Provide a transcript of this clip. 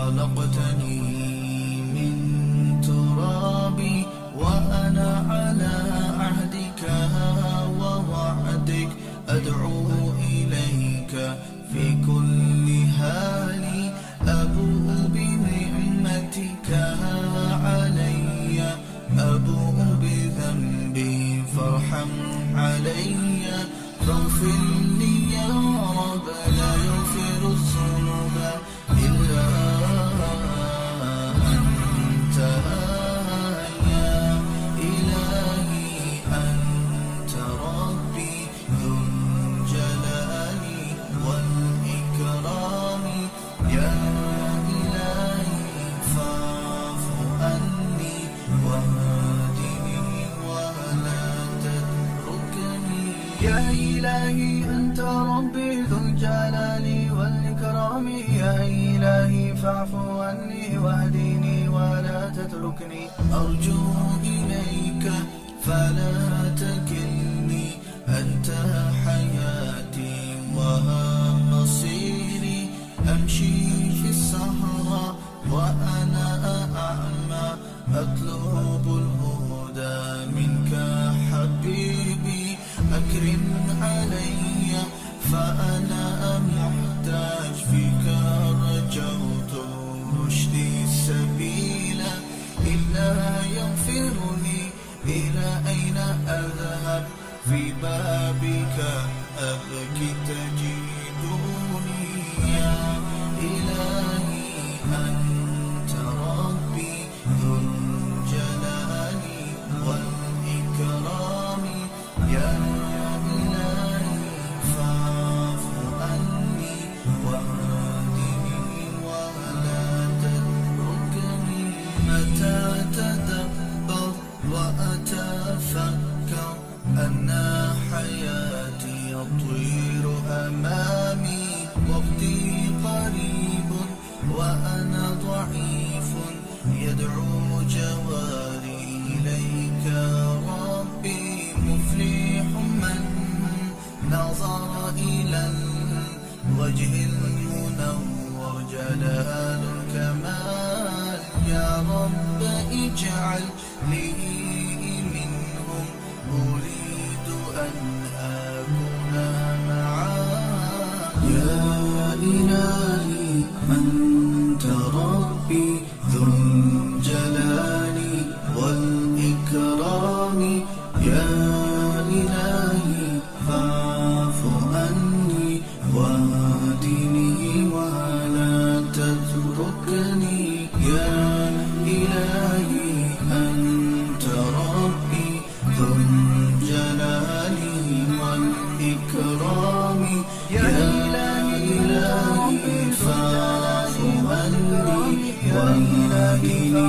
خلقتني من تراب وأنا على عهدك ووعدك أدعو إليك في كل حال أبوء بنعمتك علي أبوء بذنبي فارحم علي فاغفر لي يا رب لا يغفر الذنوب إلا أنت يا إلهي أنت ربي ذو الجلال والإكرام يا إلهي فاعف عني واهدني ولا تتركني يا إلهي أنت ربي ذو الجلال والإكرام يا إلهي فاعف عني واهدني ولا تتركني أرجو إليك فلا تكلني أنت حياتي ومصيري أمشي في الصحراء وأنا أعمى أطلب الهدى منك حبيبي أكرم علي فأنا محتاج فيك رجوت رشدي السبيل إلا يغفرني إلى أين أذهب في بابك أبكي تجدوني يا إلهي أنت ربي ذو الجلال والإكرام يا إلهي فاعف عني واهدني ولا تتركني متى تدبر وأتفكر أن حياتي يطير أمامي وقتي قريب وأنا ضعيف يدعو جواري إليك ربي مفلح من نظر إلى الوجه المنور جلال الكمال يا رب اجعل لي منهم أريد أن أكون معاك يا إلهي أنت ربي ذو الجلال والإكرام يا إلهي فاعف عني واهدني ولا تتركني يا إلهي أنت ربي ذو الجلال والإكرام يا إلهي فاعف عني واهدني